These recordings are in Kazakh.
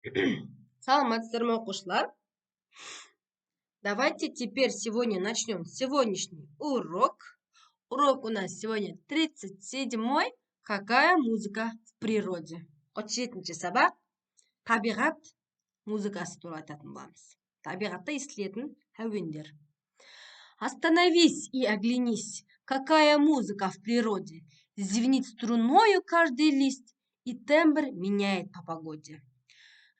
Саламатсыздар ма, оқушылар? Давайте теперь сегодня начнем сегодняшний урок. Урок у нас сегодня 37-й. Какая музыка в природе? 37-ші сабақ табиғат музыкасы туралы айтатын боламыз. Табиғатта естілетін әуендер. Остановись и оглянись, какая музыка в природе. Звенит струною каждый лист, и тембр меняет по погоде.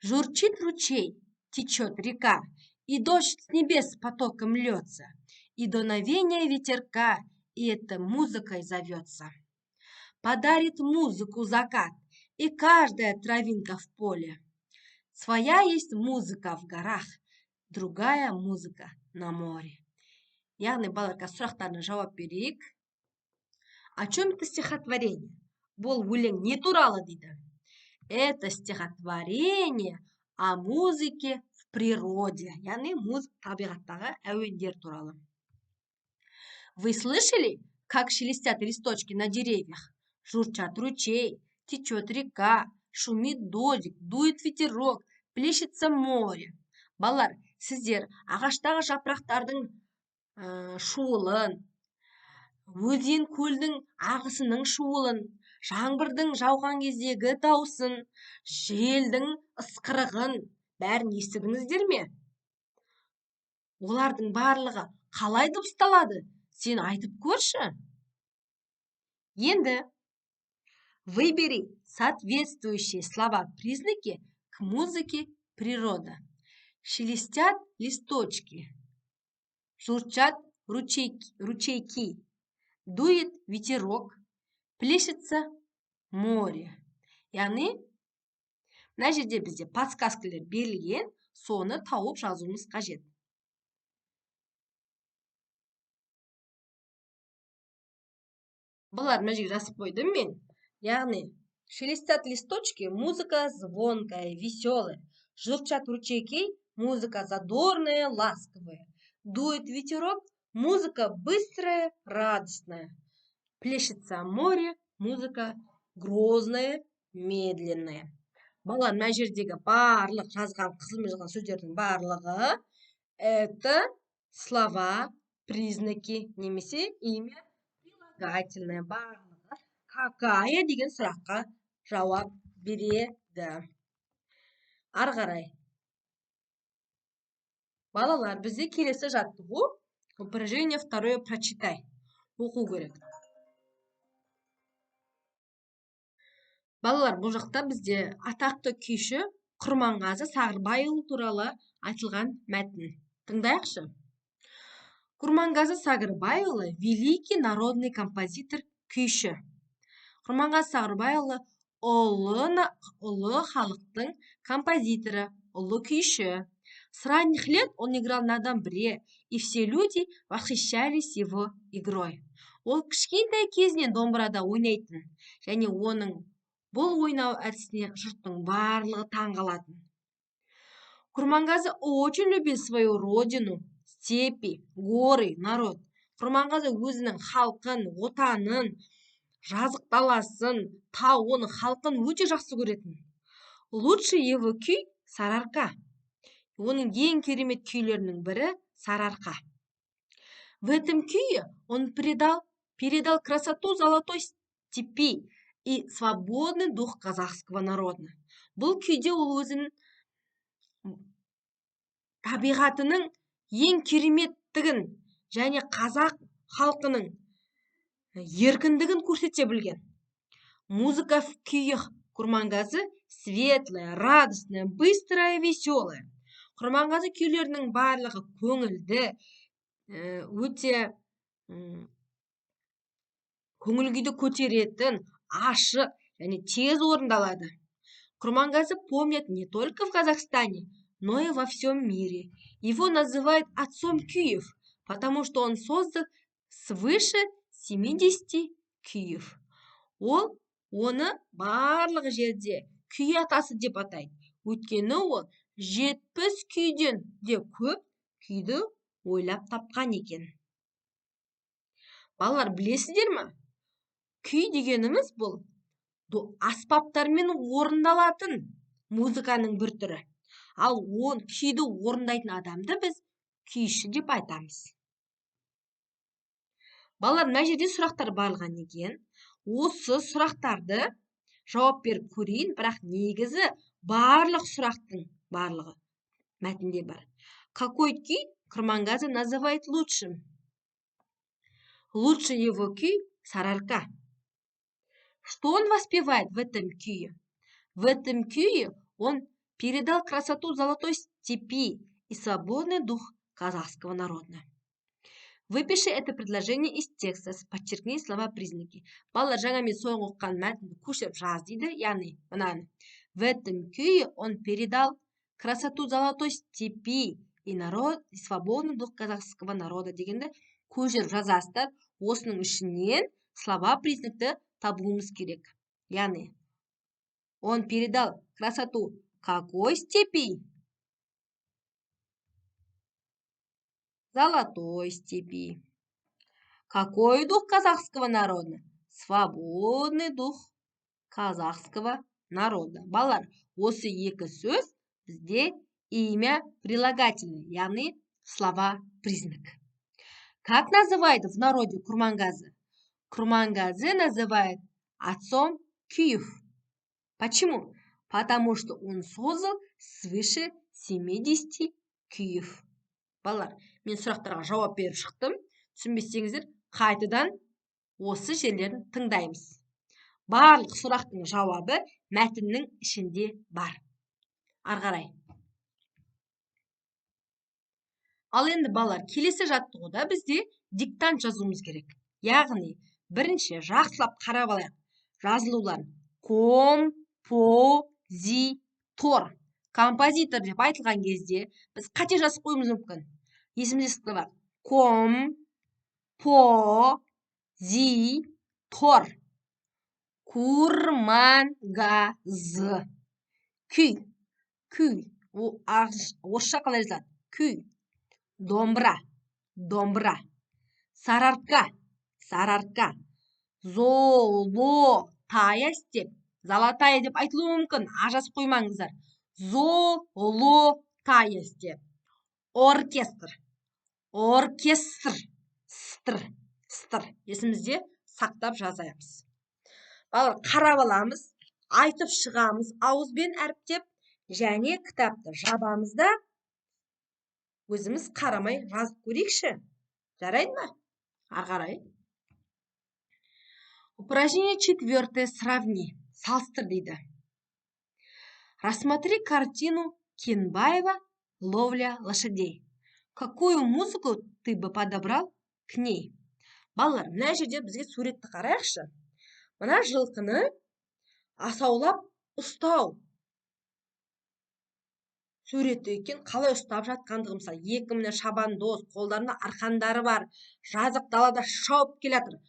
Журчит ручей, течет река, и дождь с небес потоком льется, и дуновение ветерка, и это музыкой зовется. Подарит музыку закат, и каждая травинка в поле. Своя есть музыка в горах, другая музыка на море. Яғни балаларға сұрақтарына жауап берейік. О чем это стихотворение? Бұл өлең не туралы дейді? Это стихотворение о музыке в природе. Яғни табиғаттағы әуендер туралы. Вы слышали, как шелестят листочки на деревьях? Журчат ручей, течет река, шумит дождик, дует ветерок, плещется море. Балалар, сіздер ағаштағы жапырақтардың шуылын, өзен көлдің ағысының шуылын, жаңбырдың жауған кездегі даусын, желдің ысқырығын бәрін естідіңіздер ме? Олардың барлығы қалай дыбысталады? Сен айтып көрші. Енді выбери соответствующие слова-признаки к музыке природа. Шелестят листочки, журчат ручейки, дует ветерок, плещется море. Яғни, мына жерде бізде подсказкалар берілген, соны тауып жазуымыз қажет. Бұлар мына жерге жазып қойдым мен. Яғни, шелестят листочки, музыка звонкая, веселая. Журчат ручейки, музыка задорная, ласковая. Дует ветерок, музыка быстрая, радостная. Плещется море, музыка грозная, медленная. Балалар, мына жердегі барлық жазған, қызылмен жазған сөздердің барлығы это слова, признаки, немесе имя прилагательное. Барлығы какая деген сұраққа жауап береді. Ары қарай. Балалар, бізде келесі жаттығу упражнение второе прочитай. Оқу керек. Балалар, бұл жақта бізде атақты күйші Құрманғазы Сағырбайұлы туралы айтылған мәтін. Тыңдайықшы. Құрманғазы Сағырбайұлы великий народный композитор күйші. Құрманғазы Сағырбайұлы ұлы халықтың композиторы, ұлы күйші. С ранних лет он играл на домбре, и все люди восхищались его игрой. Ол кішкентай кезінен домбырада ойнайтын, және оның бұл ойнау әдісіне жұрттың барлығы таңғалатын. Құрманғазы очень любил свою родину, степи, горы, народ. Құрманғазы өзінің халқын, отанын, жазық даласын, тауын, халқын өте жақсы көретін. Лучший его күй Сарыарқа. Оның ең керемет күйлерінің бірі Сарыарқа. В этом күйе он передал красоту золотой степи и свободный дух казахского народа. Бұл күйде ол өзінің табиғатының ең кереметтігін және қазақ халқының еркіндігін көрсете білген. Музыка в күйі Құрманғазы светлая, радостная, быстрая, веселая. Құрманғазы күйлерінің барлығы көңілді, өте көңіл күйді көтеретін, ашық және тез орындалады. Құрманғазы помнят не только в Казахстане, но и во всем мире. Его называют отцом күйев, потому что он создал свыше 70 күйев. Ол оны барлық жерде күй атасы деп атайды. Өйткені ол 70 күйден де көп күйді ойлап тапқан екен. Балалар, білесіздер ме? Күй дегеніміз бұл аспаптармен орындалатын музыканың бір түрі. Ал күйді орындайтын адамды біз күйші деп айтамыз. Балалар, мына жерде сұрақтар барлған екен. Осы сұрақтарды жауап беріп көрейін, бірақ негізі барлық сұрақтың барлығы мәтінде бар. Какой күй Курмангазы называет лучшим? Лучше его күй Сарыарка. Что он воспевает в этом кюе? В этом кюе он передал красоту золотой степи и свободный дух казахского народа. Выпиши это предложение из текста, подчеркни слова-признаки. Балалар, жаңа мен соңғы оққан мәтінді көшіріп жаз дейді. Яғни, мынаны. В этом кюе он передал красоту золотой степи и свободный дух казахского народа дегенді көшіріп жазасыздар. Осының ішінен слова-признакты табуымыз керек. Яғни, он передал красоту какой степи? Золотой степи. Какой дух казахского народа? Свободный дух казахского народа. Балалар, осы екі сөз бізде имя прилагательное, яғни слова-признак. Как называют в народе Курмангазы? Курмангазы называют отцом күйев. Почему? Потому что он создал свыше 70 күйев. Балалар, мен сұрақтарға жауап беріп шықтым. Түсінбесеңіздер, қайтадан осы жерлерін тыңдаймыз. Барлық сұрақтың жауабы мәтіннің ішінде бар. Арғарай. Ал енді балалар, келесі жаттығуда бізде диктант жазуымыз керек. Яғни, бірінші жақсылап қарап алайық. Жазылулар. Композитор. Композитор деп айтылған кезде біз қате жазып қоюымыз мүмкін. Есімде сызықта бар. Композитор. Курмангазы. Күй. Күй. Орысша қалай жазылады? Күй. Домбыра. Домбыра. Сарыарка. Сарыарка. Золотая степь. Золотая деп айтылуы мүмкін. Жазып қоймаңыздар. Золотая степь. Оркестр. Оркестр. Стыр. Есімізде сақтап жазаймыз. Қарап аламыз, айтып шығамыз, ауызбен әріптеп, және кітапты жабамызда өзіміз қарамай жазып көрейікші. Жарайды ма? Арғарай. Упражнение 4. Сравни. Салыстыр дейді. Рассмотри картину Кенбаева «Ловля лошадей». Какую музыку ты бы подобрал к ней? Балалар, мына жерде бізге суретті қарайықшы. Мына жылқыны асаулап ұстау суреті екен. Қалай ұстап жатқандығы, мысалы, екі міне шабандоз, қолдарында арқандары бар, жазық далада шауып келатыр.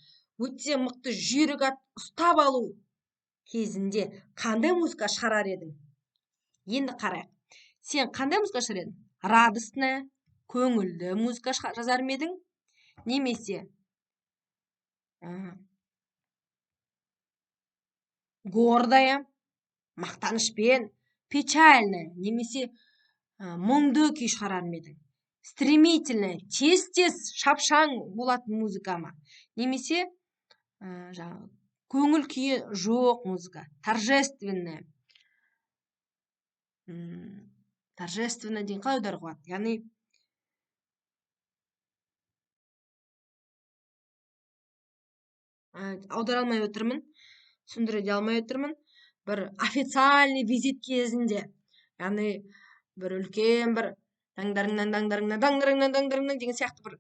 Өте мықты жүйрік ат ұстап алу кезінде қандай музыка шығарар едің? Енді қарайық. Сен қандай музыка шығарар едің? Радостная, көңілді музыка жазар ма едің? Немесе гордая, мақтанышпен, печальная, немесе мұңды күй шығарар ма едің? Стремительная, тез шапшаң болатын музыка ма? Немесе көңіл күйі жоқ музыка? Торжественная. Торжественная деген қалай аударуға болады? Яғни аудара алмай отырмын, түсіндіре де алмай отырмын. Бір официальный визит кезінде, яғни бір үлкен бір даңдарыңнан деген сияқты бір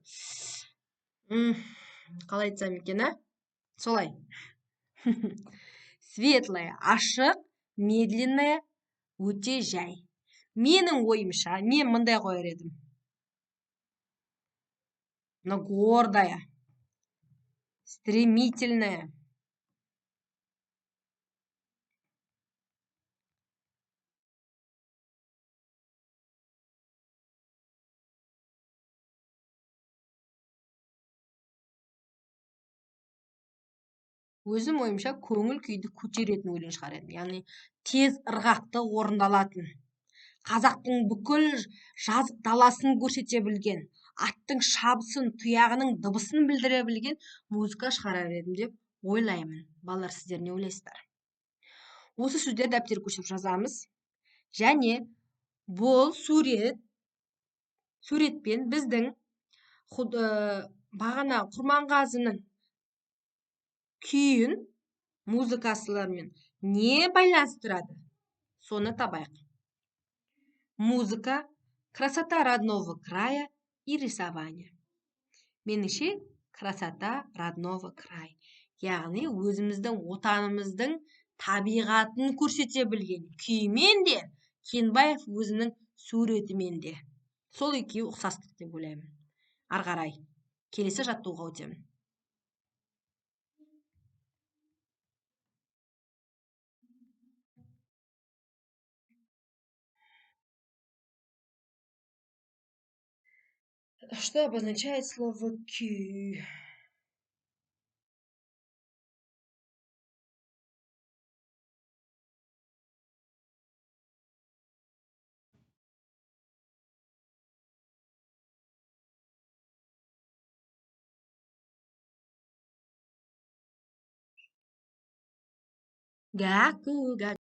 қалай айтсам екен, солай. Светлая, ашық, медленная, өте жай. Менің ойымша, мен мындай қояр едім. Но гордая, стремительная. өзім ойымша көңіл күйді көтеретін өлең шығар едім, яғни тез ырғақты орындалатын, қазақтың бүкіл жазық даласын көрсете білген, аттың шабысын тұяғының дыбысын білдіре білген музыка шығарар едім деп ойлаймын. Балалар, сіздер не ойлайсыздар? Осы сөздерді дәптерге көшіріп жазамыз, және бұл суретпен біздің бағана Құрманғазының күйін музыкасылармен не байланыстырады, соны табайық. Музыка, красота родного края и рисование. Меніңше, красота родного края, яғни өзіміздің отанымыздың табиғатын көрсете білген күймен де, Кенбаев өзінің суретімен де. Сол екеуі ұқсастық деп ойлаймын. Ары қарай келесі жаттығуға өтемін. Что обозначает слово «күй»? Гаку,